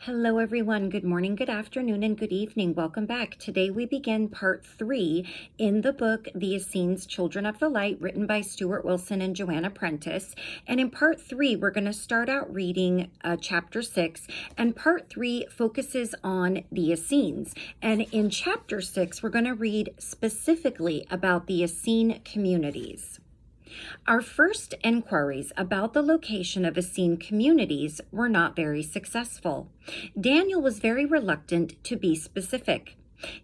Hello, everyone. Good morning, good afternoon, and good evening. Welcome back. Today we begin part 3 in the book, The Essenes, Children of the Light, written by Stuart and Joanna Prentis. And in part 3, we're going to start out reading chapter 6, and part 3 focuses on the Essenes. And in chapter 6, we're going to read specifically about the Essene communities. Our first inquiries about the location of Essene communities were not very successful. Daniel was very reluctant to be specific.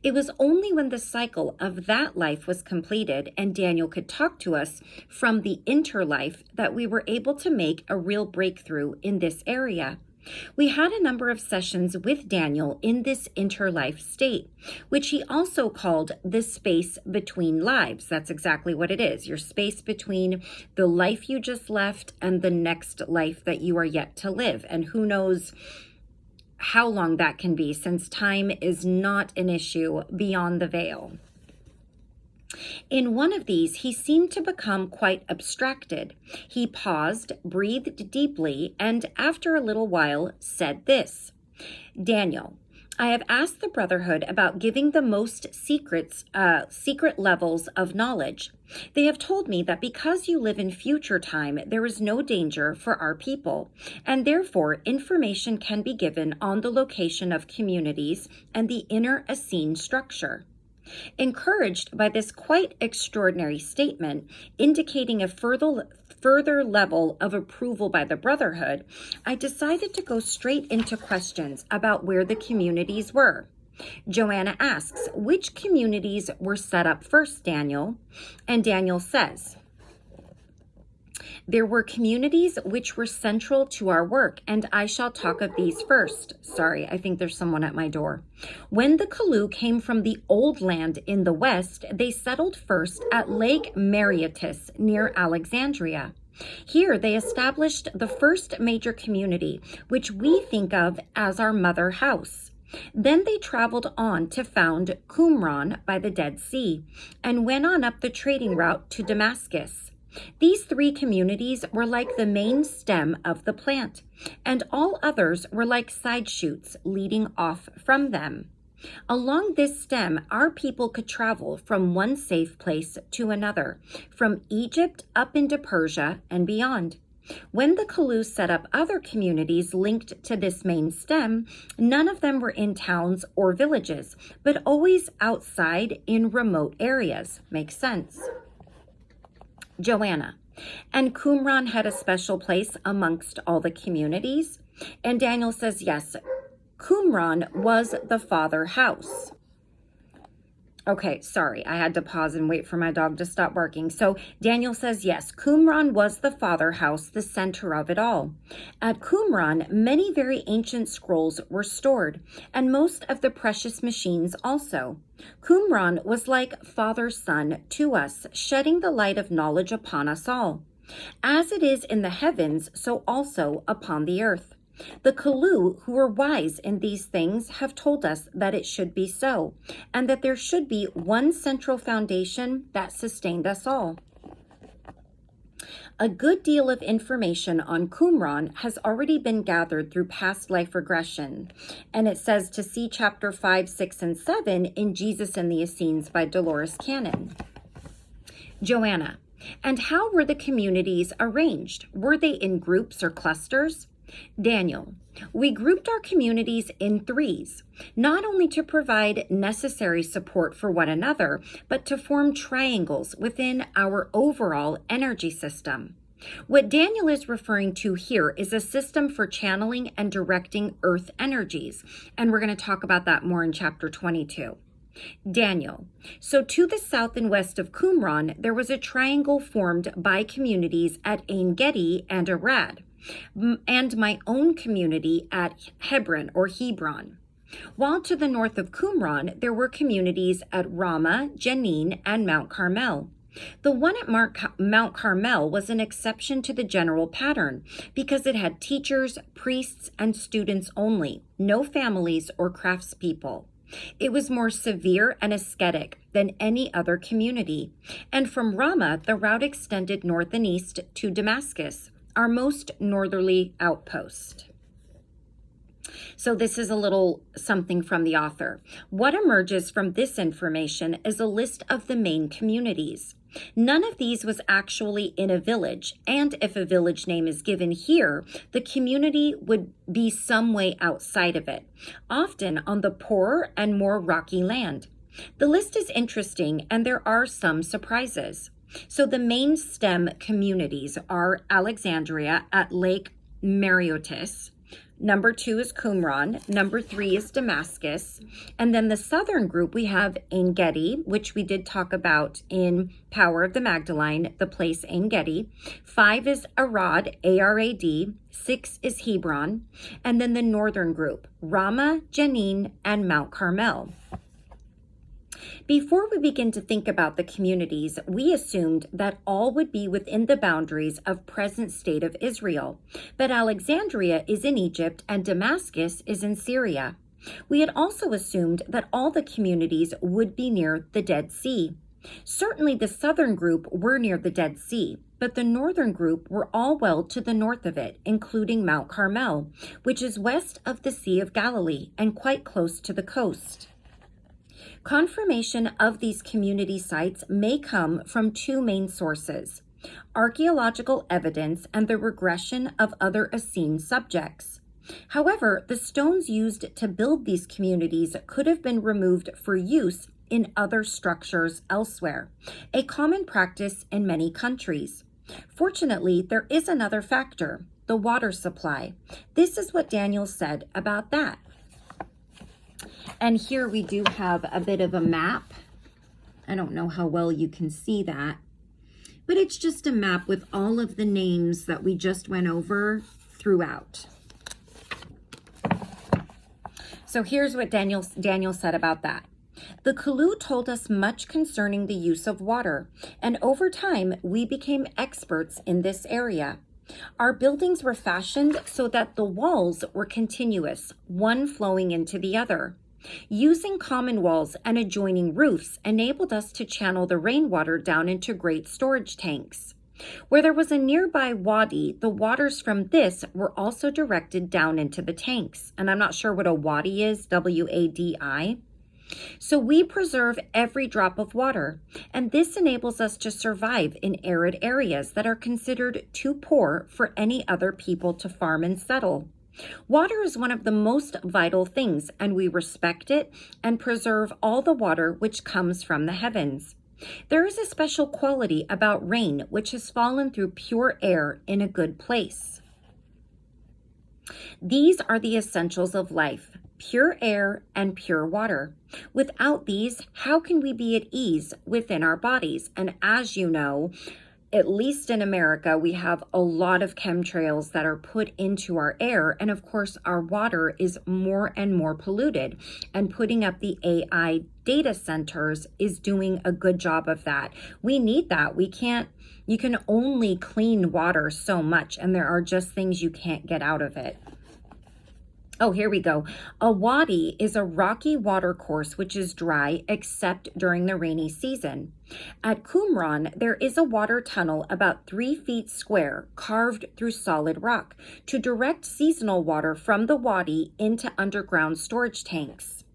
It was only when the cycle of that life was completed and Daniel could talk to us from the interlife that we were able to make a real breakthrough in this area. We had a number of sessions with Daniel in this interlife state, which he also called the space between lives. That's exactly what it is, your space between the life you just left and the next life that you are yet to live. And who knows how long that can be, since time is not an issue beyond the veil. In one of these, he seemed to become quite abstracted. He paused, breathed deeply, and after a little while said this: "Daniel, I have asked the Brotherhood about giving the most secret levels of knowledge. They have told me that because you live in future time, there is no danger for our people, and therefore information can be given on the location of communities and the inner Essene structure." Encouraged by this quite extraordinary statement, indicating a further level of approval by the Brotherhood, I decided to go straight into questions about where the communities were. Joanna asks, "Which communities were set up first, Daniel?" And Daniel says, "There were communities which were central to our work, and I shall talk of these first." Sorry, I think there's someone at my door. "When the Kalu came from the old land in the west, they settled first at Lake Mareotis near Alexandria. Here they established the first major community, which we think of as our mother house. Then they traveled on to found Qumran by the Dead Sea, and went on up the trading route to Damascus. These 3 communities were like the main stem of the plant, and all others were like side shoots leading off from them. Along this stem, our people could travel from one safe place to another, from Egypt up into Persia and beyond. When the Kalu set up other communities linked to this main stem, none of them were in towns or villages, but always outside in remote areas. Makes sense. Joanna: "And Qumran had a special place amongst all the communities?" And Daniel says, yes, Qumran was the father house. Okay, sorry, I had to pause and wait for my dog to stop barking. So Daniel says, yes, Qumran was the father house, the center of it all. At Qumran, many very ancient scrolls were stored, and most of the precious machines also. Qumran was like father-son to us, shedding the light of knowledge upon us all. As it is in the heavens, so also upon the earth. The Kalu, who were wise in these things, have told us that it should be so, and that there should be one central foundation that sustained us all. A good deal of information on Qumran has already been gathered through past life regression, and it says to see chapter 5, 6, and 7 in Jesus and the Essenes by Dolores Cannon. Joanna: "And how were the communities arranged? Were they in groups or clusters?" Daniel: "We grouped our communities in 3s, not only to provide necessary support for one another, but to form triangles within our overall energy system. What Daniel is referring to here is a system for channeling and directing earth energies, and we're going to talk about that more in chapter 22. Daniel: "So to the south and west of Qumran, there was a triangle formed by communities at Ein Gedi and Arad, and my own community at Hebron. While to the north of Qumran, there were communities at Ramah, Jenin, and Mount Carmel. The one at Mount Carmel was an exception to the general pattern because it had teachers, priests, and students only, no families or craftspeople. It was more severe and ascetic than any other community, and from Ramah, the route extended north and east to Damascus, our most northerly outpost. So this is a little something from the author. What emerges from this information is a list of the main communities. None of these was actually in a village, and if a village name is given here, the community would be some way outside of it, often on the poorer and more rocky land. The list is interesting, and there are some surprises. So the main STEM communities are Alexandria at Lake Mareotis. Number 2 is Qumran. Number 3 is Damascus. And then the southern group, we have En Gedi, which we did talk about in Power of the Magdalene, the place En Gedi. 5 is Arad, A-R-A-D. 6 is Hebron. And then the northern group, Ramah, Jenin, and Mount Carmel. Before we begin to think about the communities, we assumed that all would be within the boundaries of present state of Israel. But Alexandria is in Egypt and Damascus is in Syria. We had also assumed that all the communities would be near the Dead Sea. Certainly the southern group were near the Dead Sea, but the northern group were all well to the north of it, including Mount Carmel, which is west of the Sea of Galilee and quite close to the coast. Confirmation of these community sites may come from two main sources: archaeological evidence and the regression of other Essene subjects. However, the stones used to build these communities could have been removed for use in other structures elsewhere, a common practice in many countries. Fortunately, there is another factor: the water supply. This is what Daniel said about that. And here we do have a bit of a map. I don't know how well you can see that, but it's just a map with all of the names that we just went over throughout. So here's what Daniel said about that. The Kalu told us much concerning the use of water, and over time we became experts in this area. Our buildings were fashioned so that the walls were continuous, one flowing into the other. Using common walls and adjoining roofs enabled us to channel the rainwater down into great storage tanks. Where there was a nearby wadi, the waters from this were also directed down into the tanks. And I'm not sure what a wadi is, W-A-D-I. So we preserve every drop of water, and this enables us to survive in arid areas that are considered too poor for any other people to farm and settle. Water is one of the most vital things, and we respect it and preserve all the water which comes from the heavens. There is a special quality about rain which has fallen through pure air in a good place. These are the essentials of life: pure air and pure water. Without these, how can we be at ease within our bodies? And as you know, at least in America, we have a lot of chemtrails that are put into our air. And of course, our water is more and more polluted. And putting up the AI data centers is doing a good job of that. We need that. You can only clean water so much, and there are just things you can't get out of it. Oh, here we go. A wadi is a rocky watercourse which is dry except during the rainy season. At Qumran, there is a water tunnel about 3 feet square, carved through solid rock, to direct seasonal water from the wadi into underground storage tanks.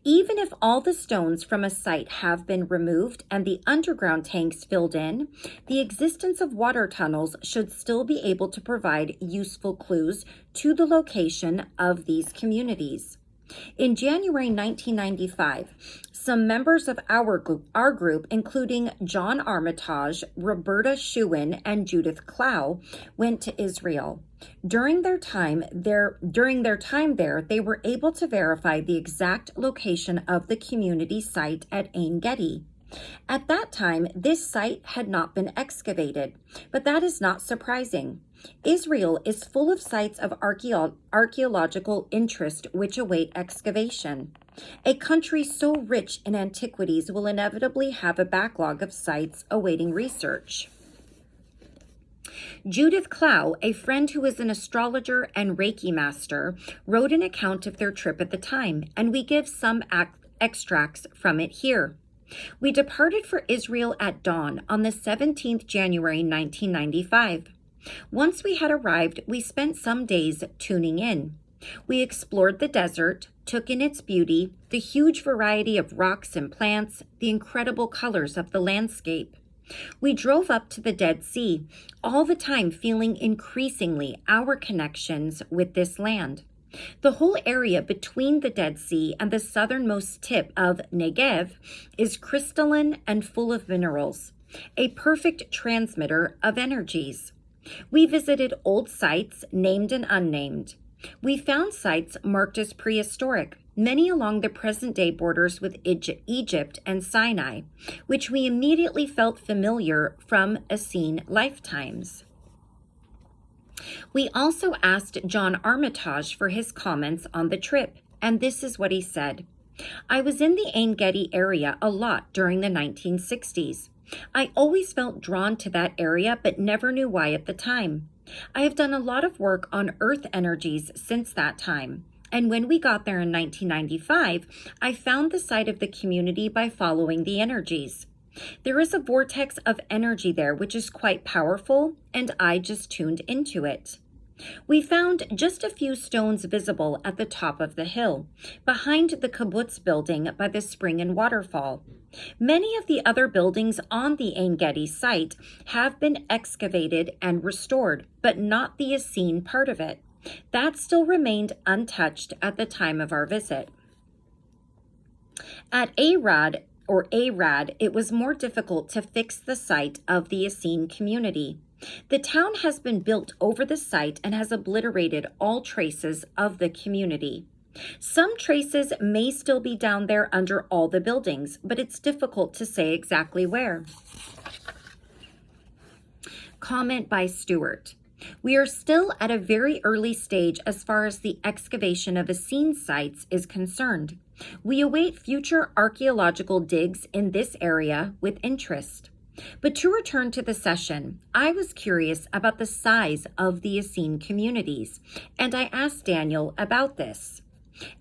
Even if all the stones from a site have been removed and the underground tanks filled in, the existence of water tunnels should still be able to provide useful clues to the location of these communities. In January 1995, some members of our group, including John Armitage, Roberta Schuin, and Judith Clow, went to Israel. During their time there, they were able to verify the exact location of the community site at En Gedi. At that time, this site had not been excavated, but that is not surprising. Israel is full of sites of archaeological interest which await excavation. A country so rich in antiquities will inevitably have a backlog of sites awaiting research. Judith Clow, a friend who is an astrologer and Reiki master, wrote an account of their trip at the time, and we give some extracts from it here. We departed for Israel at dawn on the 17th January 1995. Once we had arrived, we spent some days tuning in. We explored the desert, took in its beauty, the huge variety of rocks and plants, the incredible colors of the landscape. We drove up to the Dead Sea, all the time feeling increasingly our connections with this land. The whole area between the Dead Sea and the southernmost tip of Negev is crystalline and full of minerals, a perfect transmitter of energies. We visited old sites, named and unnamed. We found sites marked as prehistoric, many along the present-day borders with Egypt and Sinai, which we immediately felt familiar from Essene lifetimes. We also asked John Armitage for his comments on the trip, and this is what he said. I was in the Ein Gedi area a lot during the 1960s. I always felt drawn to that area, but never knew why at the time. I have done a lot of work on earth energies since that time. And when we got there in 1995, I found the site of the community by following the energies. There is a vortex of energy there which is quite powerful, and I just tuned into it. We found just a few stones visible at the top of the hill, behind the kibbutz building by the spring and waterfall. Many of the other buildings on the Ein Gedi site have been excavated and restored, but not the Essene part of it. That still remained untouched at the time of our visit. At Arad, it was more difficult to fix the site of the Essene community. The town has been built over the site and has obliterated all traces of the community. Some traces may still be down there under all the buildings, but it's difficult to say exactly where. Comment by Stuart. We are still at a very early stage as far as the excavation of Essene sites is concerned. We await future archaeological digs in this area with interest. But to return to the session, I was curious about the size of the Essene communities, and I asked Daniel about this.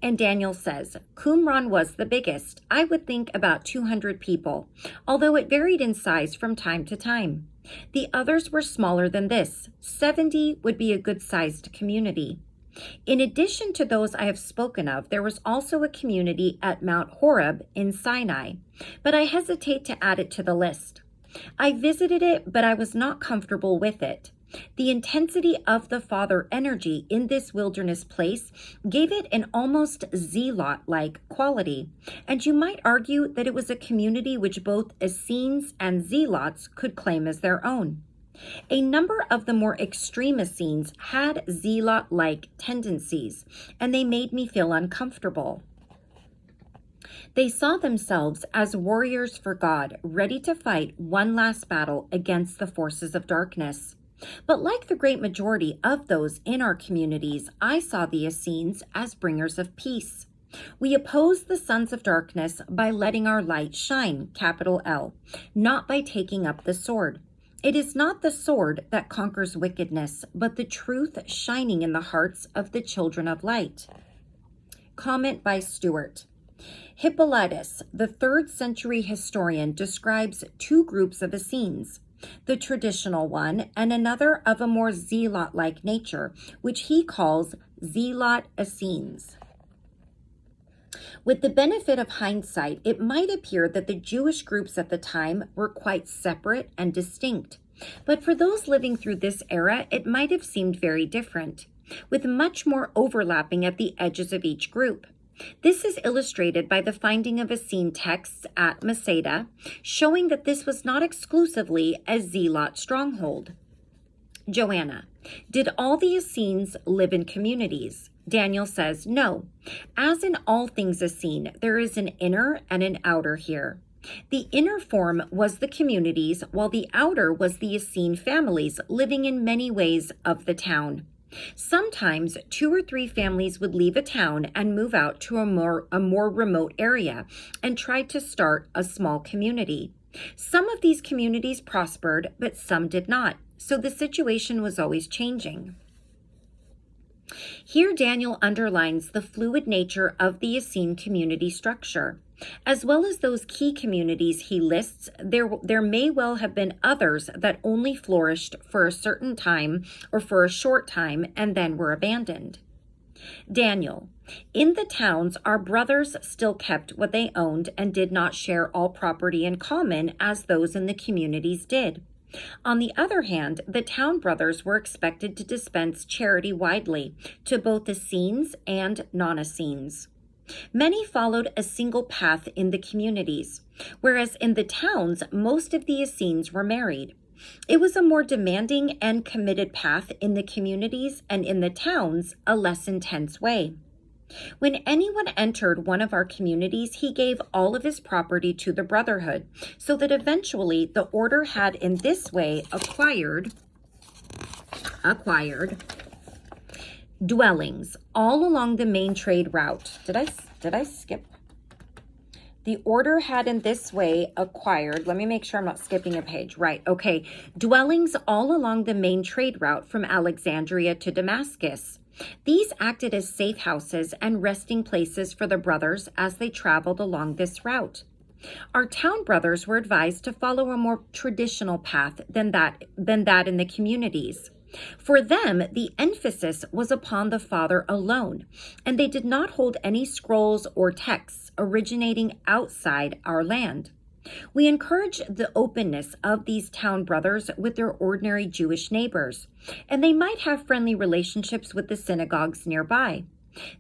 And Daniel says, Qumran was the biggest. I would think about 200 people, although it varied in size from time to time. The others were smaller than this. 70 would be a good-sized community. In addition to those I have spoken of, there was also a community at Mount Horeb in Sinai, but I hesitate to add it to the list. I visited it, but I was not comfortable with it. The intensity of the Father energy in this wilderness place gave it an almost zealot-like quality, and you might argue that it was a community which both Essenes and zealots could claim as their own. A number of the more extreme Essenes had zealot-like tendencies, and they made me feel uncomfortable. They saw themselves as warriors for God, ready to fight one last battle against the forces of darkness. But like the great majority of those in our communities, I saw the Essenes as bringers of peace. We oppose the sons of darkness by letting our light shine, capital L, not by taking up the sword. It is not the sword that conquers wickedness, but the truth shining in the hearts of the children of light. Comment by Stuart. Hippolytus, the 3rd century historian, describes two groups of Essenes, the traditional one and another of a more zealot-like nature, which he calls zealot Essenes. With the benefit of hindsight, it might appear that the Jewish groups at the time were quite separate and distinct. But for those living through this era, it might have seemed very different, with much more overlapping at the edges of each group. This is illustrated by the finding of Essene texts at Masada, showing that this was not exclusively a zealot stronghold. Joanna, did all the Essenes live in communities? Daniel says, no. As in all things Essene, there is an inner and an outer here. The inner form was the communities, while the outer was the Essene families living in many ways of the town. Sometimes 2 or 3 families would leave a town and move out to a more remote area and try to start a small community. Some of these communities prospered, but some did not, so the situation was always changing. Here Daniel underlines the fluid nature of the Essene community structure. As well as those key communities he lists, there may well have been others that only flourished for a certain time or for a short time and then were abandoned. Daniel, in the towns, our brothers still kept what they owned and did not share all property in common as those in the communities did. On the other hand, the town brothers were expected to dispense charity widely to both Essenes and non-Essenes. Many followed a single path in the communities, whereas in the towns, most of the Essenes were married. It was a more demanding and committed path in the communities, and in the towns, a less intense way. When anyone entered one of our communities, he gave all of his property to the brotherhood, so that eventually the order had in this way acquired dwellings all along the main trade route. Did I skip? The order had in this way acquired, let me make sure I'm not skipping a page. Right, okay. Dwellings all along the main trade route from Alexandria to Damascus. These acted as safe houses and resting places for the brothers as they traveled along this route. Our town brothers were advised to follow a more traditional path than that in the communities. For them, the emphasis was upon the Father alone, and they did not hold any scrolls or texts originating outside our land. We encourage the openness of these town brothers with their ordinary Jewish neighbors, and they might have friendly relationships with the synagogues nearby.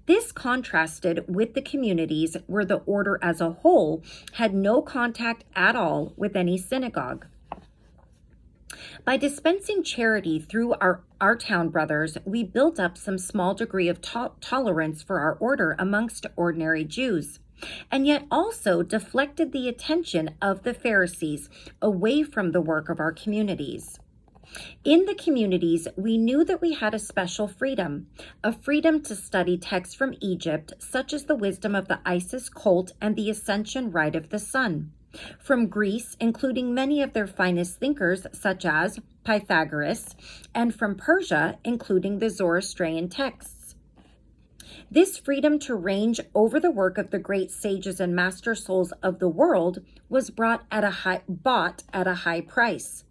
This contrasted with the communities where the order as a whole had no contact at all with any synagogue. By dispensing charity through our town brothers, we built up some small degree of tolerance for our order amongst ordinary Jews, and yet also deflected the attention of the Pharisees away from the work of our communities. In the communities, we knew that we had a special freedom, a freedom to study texts from Egypt, such as the wisdom of the Isis cult and the ascension rite of the sun. From Greece, including many of their finest thinkers, such as Pythagoras, and from Persia, including the Zoroastrian texts. This freedom to range over the work of the great sages and master souls of the world was bought at a high price.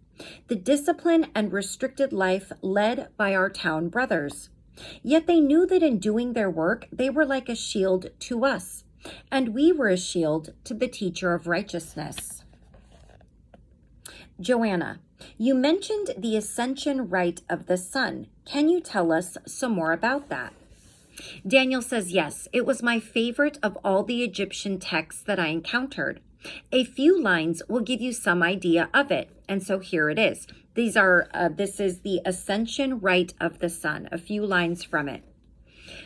The discipline and restricted life led by our town brothers. Yet they knew that in doing their work, they were like a shield to us, and we were a shield to the teacher of righteousness. Joanna, you mentioned the ascension rite of the sun. Can you tell us some more about that? Daniel says, yes, it was my favorite of all the Egyptian texts that I encountered. A few lines will give you some idea of it, and so here it is. This is the ascension rite of the sun, a few lines from it.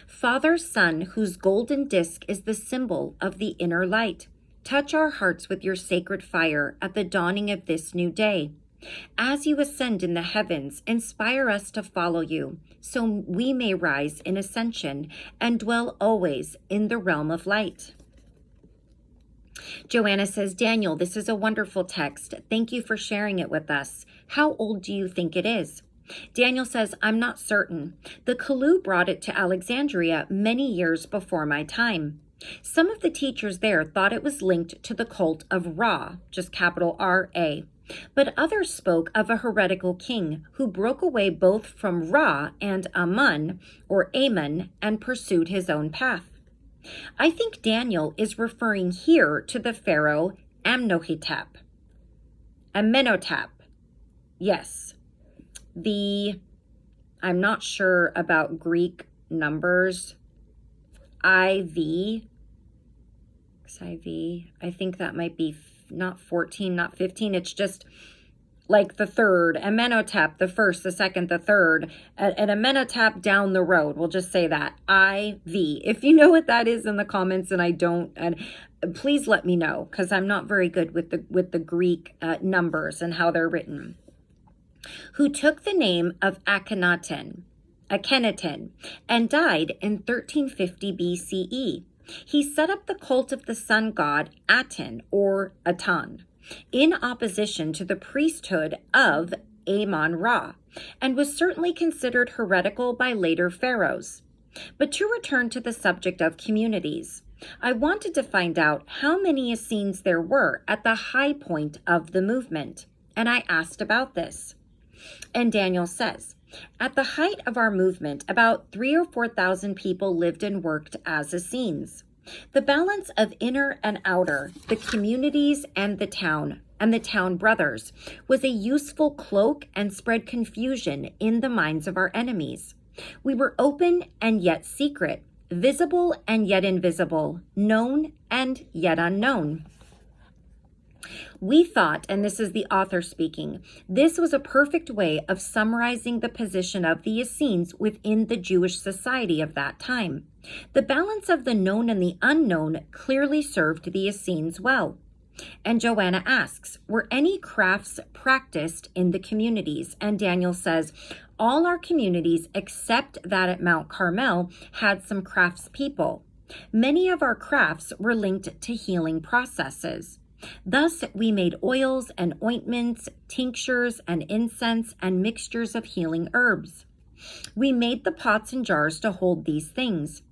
Father, Son, whose golden disk is the symbol of the inner light, touch our hearts with your sacred fire at the dawning of this new day. As you ascend in the heavens, inspire us to follow you, so we may rise in ascension and dwell always in the realm of light. Joanna says, Daniel, this is a wonderful text. Thank you for sharing it with us. How old do you think it is? Daniel says, I'm not certain. The Kalu brought it to Alexandria many years before my time. Some of the teachers there thought it was linked to the cult of Ra, just capital R-A. But others spoke of a heretical king who broke away both from Ra and Amun, or Amun, and pursued his own path. I think Daniel is referring here to the pharaoh Amenhotep. Yes. I'm not sure about Greek numbers. XIV, I think that might be not 14, not 15. It's just like the third, Amenhotep, the first, the second, the third, and Amenhotep down the road. We'll just say that, IV. If you know what that is in the comments and I don't, and please let me know, because I'm not very good with the Greek numbers and how they're written. Who took the name of Akhenaten, and died in 1350 BCE. He set up the cult of the sun god Aten, or Atan, in opposition to the priesthood of Amon-Ra, and was certainly considered heretical by later pharaohs. But to return to the subject of communities, I wanted to find out how many Essenes there were at the high point of the movement, and I asked about this. And Daniel says, At the height of our movement, about 3,000 or 4,000 people lived and worked as Essenes. The balance of inner and outer, the communities and the town brothers, was a useful cloak and spread confusion in the minds of our enemies. We were open and yet secret, visible and yet invisible, known and yet unknown. We thought, and this is the author speaking, this was a perfect way of summarizing the position of the Essenes within the Jewish society of that time. The balance of the known and the unknown clearly served the Essenes well. And Joanna asks, were any crafts practiced in the communities? And Daniel says, all our communities except that at Mount Carmel had some craftspeople. Many of our crafts were linked to healing processes. Thus, we made oils and ointments, tinctures and incense, and mixtures of healing herbs. We made the pots and jars to hold these things.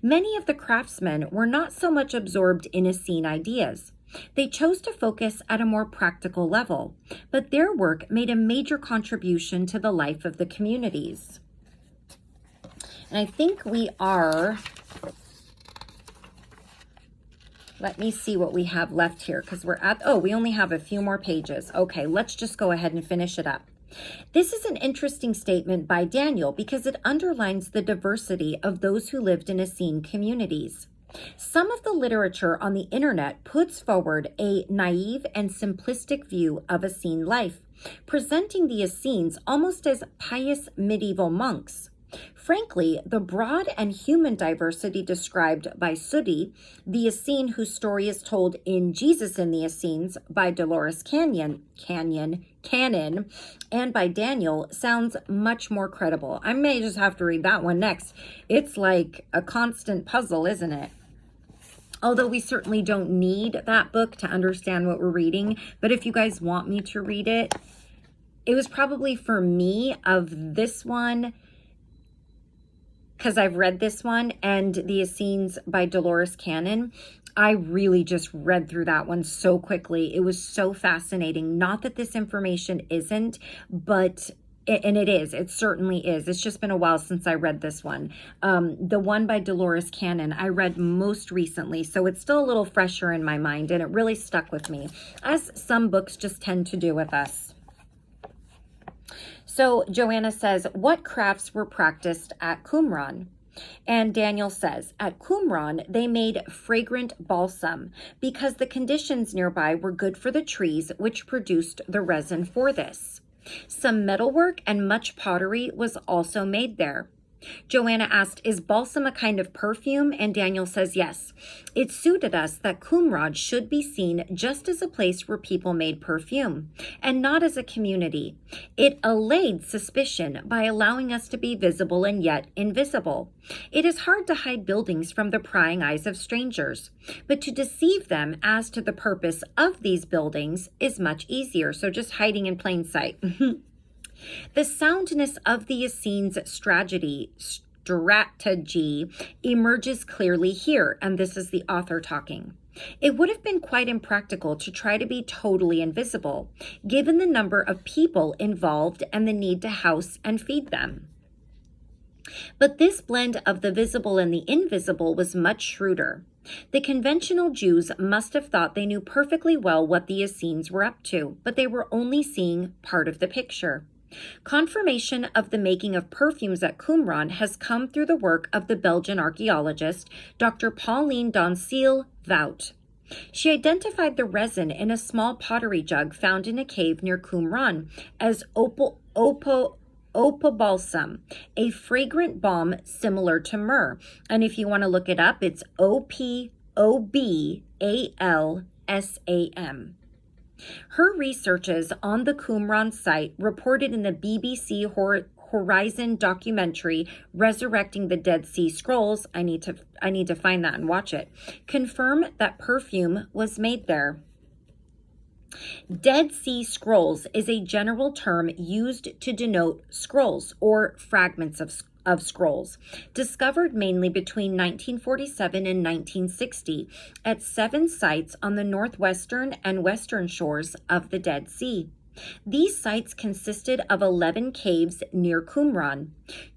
Many of the craftsmen were not so much absorbed in Essene ideas. They chose to focus at a more practical level, but their work made a major contribution to the life of the communities. And I think we are... Let me see what we have left here because we only have a few more pages. Okay, let's just go ahead and finish it up. This is an interesting statement by Daniel because it underlines the diversity of those who lived in Essene communities. Some of the literature on the internet puts forward a naive and simplistic view of Essene life, presenting the Essenes almost as pious medieval monks. Frankly, the broad and human diversity described by Sudi, the Essene whose story is told in Jesus in the Essenes by Dolores Cannon, and by Daniel sounds much more credible. I may just have to read that one next. It's like a constant puzzle, isn't it? Although we certainly don't need that book to understand what we're reading, but if you guys want me to read it, it was probably for me of this one, because I've read this one and the Essenes by Dolores Cannon. I really just read through that one so quickly. It was so fascinating. Not that this information isn't, but it certainly is. It's just been a while since I read this one. The one by Dolores Cannon, I read most recently, so it's still a little fresher in my mind, and it really stuck with me, as some books just tend to do with us. So Joanna says, what crafts were practiced at Qumran? And Daniel says, at Qumran, they made fragrant balsam because the conditions nearby were good for the trees which produced the resin for this. Some metalwork and much pottery was also made there. Joanna asked, is balsam a kind of perfume? And Daniel says, yes. It suited us that Qumran should be seen just as a place where people made perfume, and not as a community. It allayed suspicion by allowing us to be visible and yet invisible. It is hard to hide buildings from the prying eyes of strangers, but to deceive them as to the purpose of these buildings is much easier, so just hiding in plain sight. The soundness of the Essenes' strategy emerges clearly here, and this is the author talking. It would have been quite impractical to try to be totally invisible, given the number of people involved and the need to house and feed them. But this blend of the visible and the invisible was much shrewder. The conventional Jews must have thought they knew perfectly well what the Essenes were up to, but they were only seeing part of the picture. Confirmation of the making of perfumes at Qumran has come through the work of the Belgian archaeologist Dr. Pauline Doncille Vout. She identified the resin in a small pottery jug found in a cave near Qumran as opobalsam, a fragrant balm similar to myrrh. And if you want to look it up, it's Opobalsam. Her researches on the Qumran site, reported in the BBC Horizon documentary Resurrecting the Dead Sea Scrolls, I need to find that and watch it, confirm that perfume was made there. Dead Sea Scrolls is a general term used to denote scrolls or fragments of scrolls, discovered mainly between 1947 and 1960 at 7 sites on the northwestern and western shores of the Dead Sea. These sites consisted of 11 caves near Qumran,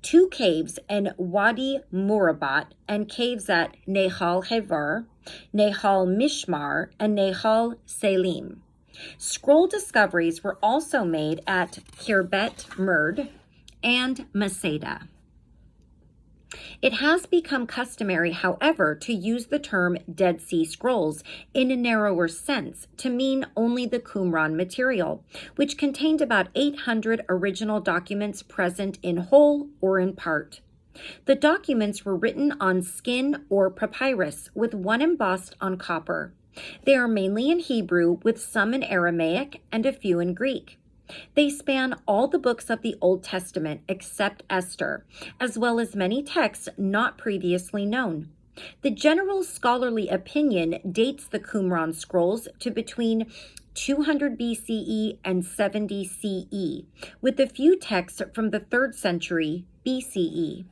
2 caves in Wadi Murabat, and caves at Nehal Hevar, Nehal Mishmar, and Nehal Selim. Scroll discoveries were also made at Khirbet Murd and Masada. It has become customary, however, to use the term Dead Sea Scrolls in a narrower sense to mean only the Qumran material, which contained about 800 original documents present in whole or in part. The documents were written on skin or papyrus, with one embossed on copper. They are mainly in Hebrew, with some in Aramaic and a few in Greek. They span all the books of the Old Testament except Esther, as well as many texts not previously known. The general scholarly opinion dates the Qumran scrolls to between 200 BCE and 70 CE, with a few texts from the 3rd century BCE.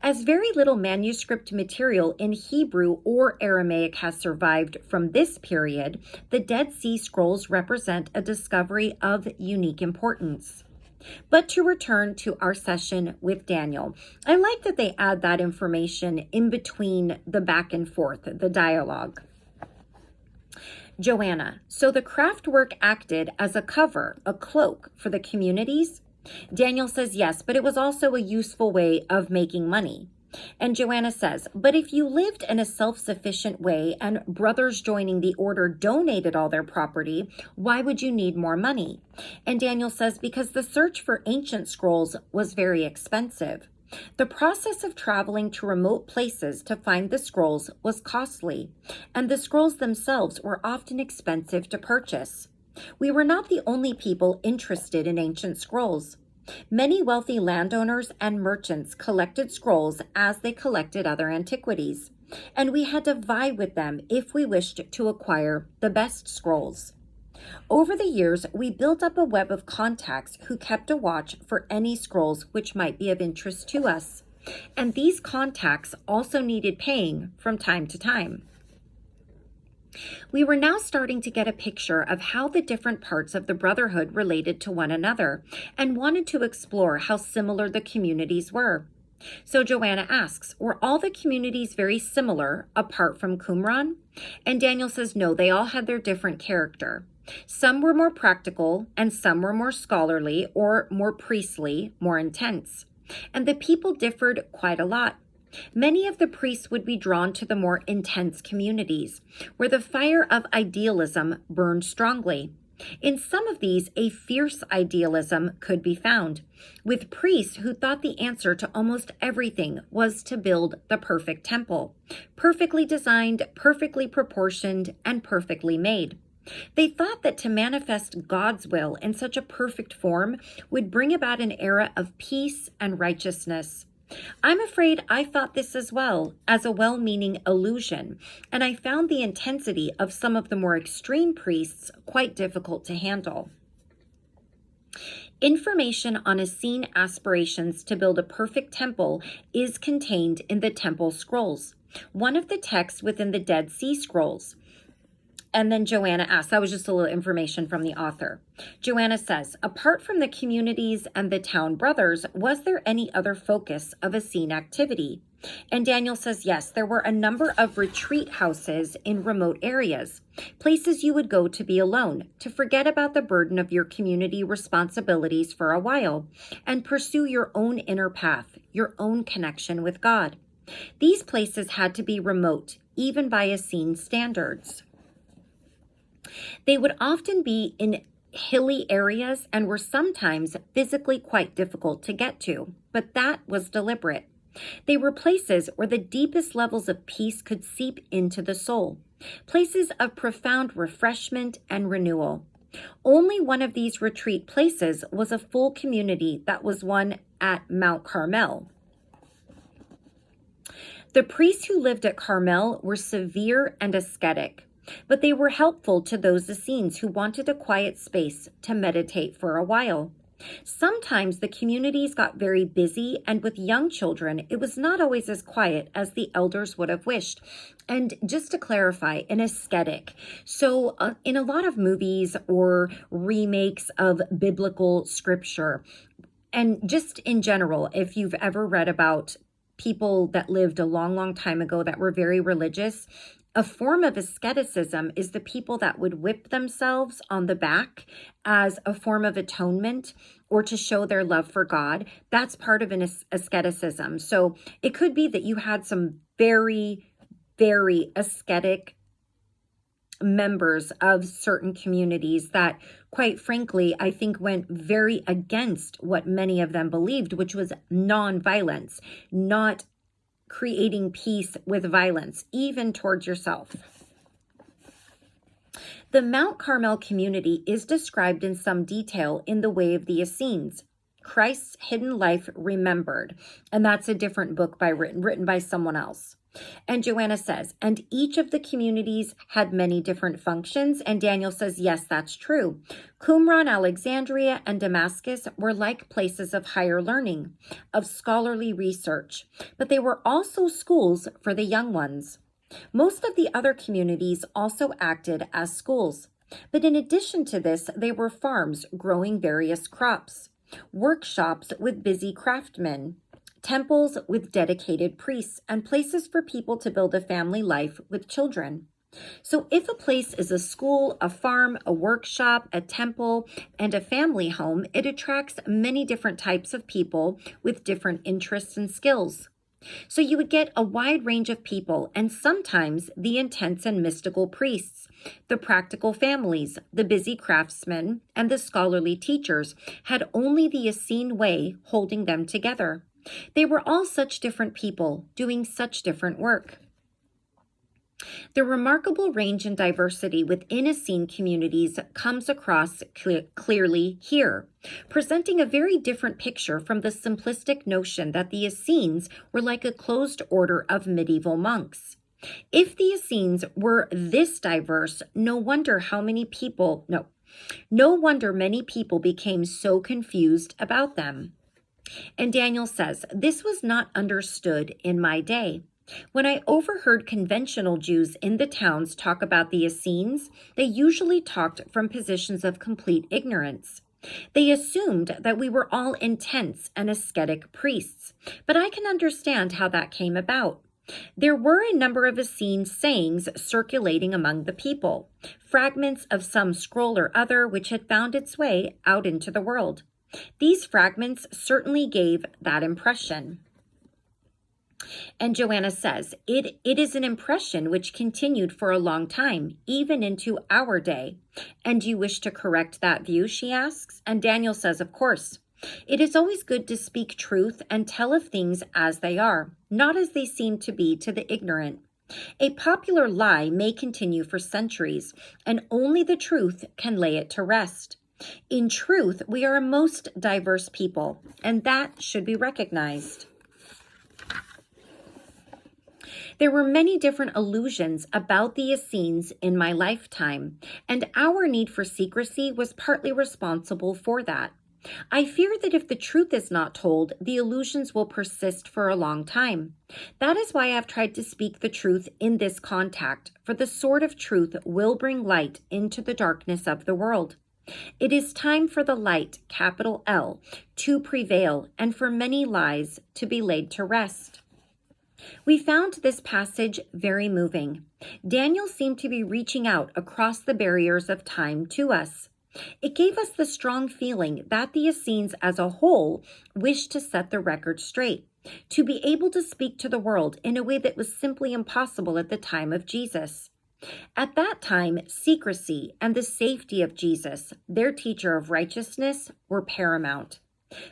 As very little manuscript material in Hebrew or Aramaic has survived from this period, the Dead Sea Scrolls represent a discovery of unique importance. But to return to our session with Daniel, I like that they add that information in between the back and forth, the dialogue. Joanna, so the craftwork acted as a cover, a cloak for the communities? Daniel says yes, but it was also a useful way of making money. And Joanna says, but if you lived in a self-sufficient way and brothers joining the order donated all their property, why would you need more money? And Daniel says, because the search for ancient scrolls was very expensive. The process of traveling to remote places to find the scrolls was costly, and the scrolls themselves were often expensive to purchase. We were not the only people interested in ancient scrolls. Many wealthy landowners and merchants collected scrolls as they collected other antiquities, and we had to vie with them if we wished to acquire the best scrolls. Over the years, we built up a web of contacts who kept a watch for any scrolls which might be of interest to us, and these contacts also needed paying from time to time. We were now starting to get a picture of how the different parts of the Brotherhood related to one another and wanted to explore how similar the communities were. So Joanna asks, were all the communities very similar apart from Qumran? And Daniel says, no, they all had their different character. Some were more practical and some were more scholarly or more priestly, more intense. And the people differed quite a lot. Many of the priests would be drawn to the more intense communities, where the fire of idealism burned strongly. In some of these, a fierce idealism could be found, with priests who thought the answer to almost everything was to build the perfect temple, perfectly designed, perfectly proportioned, and perfectly made. They thought that to manifest God's will in such a perfect form would bring about an era of peace and righteousness. I'm afraid I thought this as well, as a well-meaning illusion, and I found the intensity of some of the more extreme priests quite difficult to handle. Information on Essene aspirations to build a perfect temple is contained in the Temple Scrolls, one of the texts within the Dead Sea Scrolls. And then Joanna asks, that was just a little information from the author. Joanna says, apart from the communities and the town brothers, was there any other focus of Essene activity? And Daniel says, yes, there were a number of retreat houses in remote areas, places you would go to be alone, to forget about the burden of your community responsibilities for a while, and pursue your own inner path, your own connection with God. These places had to be remote, even by Essene standards. They would often be in hilly areas and were sometimes physically quite difficult to get to, but that was deliberate. They were places where the deepest levels of peace could seep into the soul, places of profound refreshment and renewal. Only one of these retreat places was a full community, that was one at Mount Carmel. The priests who lived at Carmel were severe and ascetic, but they were helpful to those Essenes who wanted a quiet space to meditate for a while. Sometimes the communities got very busy, and with young children, it was not always as quiet as the elders would have wished. And just to clarify, an ascetic. So, in a lot of movies or remakes of biblical scripture, and just in general, if you've ever read about people that lived a long, long time ago that were very religious, a form of asceticism is the people that would whip themselves on the back as a form of atonement or to show their love for God. That's part of an asceticism. So it could be that you had some very, very ascetic members of certain communities that, quite frankly, I think went very against what many of them believed, which was nonviolence, not creating peace with violence, even towards yourself. The Mount Carmel community is described in some detail in The Way of the Essenes, Christ's Hidden Life Remembered, and that's a different book written by someone else. And Joanna says, and each of the communities had many different functions. And Daniel says, yes, that's true. Qumran, Alexandria, and Damascus were like places of higher learning, of scholarly research, but they were also schools for the young ones. Most of the other communities also acted as schools. But in addition to this, they were farms growing various crops, workshops with busy craftsmen, temples with dedicated priests, and places for people to build a family life with children. So if a place is a school, a farm, a workshop, a temple, and a family home, it attracts many different types of people with different interests and skills. So you would get a wide range of people, and sometimes the intense and mystical priests, the practical families, the busy craftsmen, and the scholarly teachers had only the Essene way holding them together. They were all such different people doing such different work. The remarkable range and diversity within Essene communities comes across clearly here, presenting a very different picture from the simplistic notion that the Essenes were like a closed order of medieval monks. If the Essenes were this diverse, no wonder many people became so confused about them. And Daniel says, this was not understood in my day. When I overheard conventional Jews in the towns talk about the Essenes, they usually talked from positions of complete ignorance. They assumed that we were all intense and ascetic priests, but I can understand how that came about. There were a number of Essene sayings circulating among the people, fragments of some scroll or other which had found its way out into the world. These fragments certainly gave that impression. And Joanna says, it is an impression which continued for a long time, even into our day. And do you wish to correct that view, she asks? And Daniel says, of course. It is always good to speak truth and tell of things as they are, not as they seem to be to the ignorant. A popular lie may continue for centuries, and only the truth can lay it to rest. In truth, we are a most diverse people, and that should be recognized. There were many different illusions about the Essenes in my lifetime, and our need for secrecy was partly responsible for that. I fear that if the truth is not told, the illusions will persist for a long time. That is why I have tried to speak the truth in this contact, for the sword of truth will bring light into the darkness of the world. It is time for the light, capital L, to prevail, and for many lies to be laid to rest. We found this passage very moving. Daniel seemed to be reaching out across the barriers of time to us. It gave us the strong feeling that the Essenes as a whole wished to set the record straight, to be able to speak to the world in a way that was simply impossible at the time of Jesus. At that time, secrecy and the safety of Jesus, their teacher of righteousness, were paramount.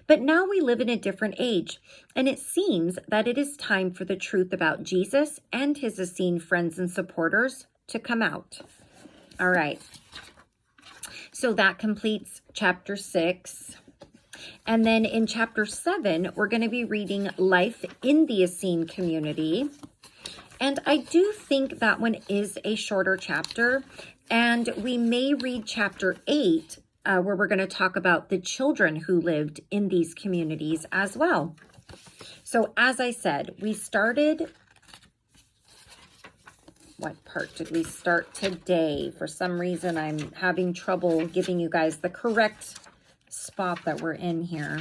But now we live in a different age, and it seems that it is time for the truth about Jesus and his Essene friends and supporters to come out. All right. So that completes chapter 6. And then in chapter 7, we're going to be reading Life in the Essene Community. And I do think that one is a shorter chapter, and we may read chapter 8 where we're going to talk about the children who lived in these communities as well. So as I said, we started, what part did we start today? For some reason, I'm having trouble giving you guys the correct spot that we're in here.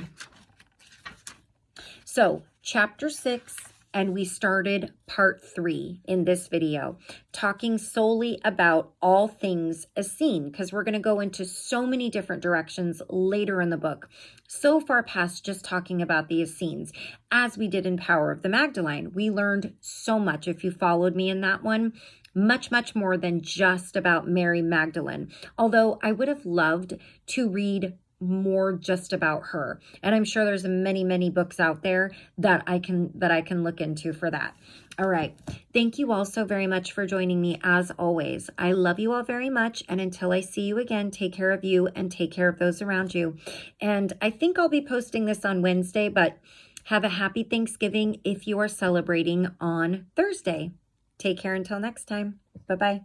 So chapter 6, and we started part 3 in this video, talking solely about all things Essene, because we're going to go into so many different directions later in the book, so far past just talking about the Essenes. As we did in Power of the Magdalene, we learned so much. If you followed me in that one, much, much more than just about Mary Magdalene. Although I would have loved to read more just about her, and I'm sure there's many, many books out there that I can look into for that. All right, thank you all so very much for joining me. As always, I love you all very much, and until I see you again, take care of you and take care of those around you. And I think I'll be posting this on Wednesday, but have a happy Thanksgiving if you are celebrating on Thursday. Take care until next time. Bye-bye.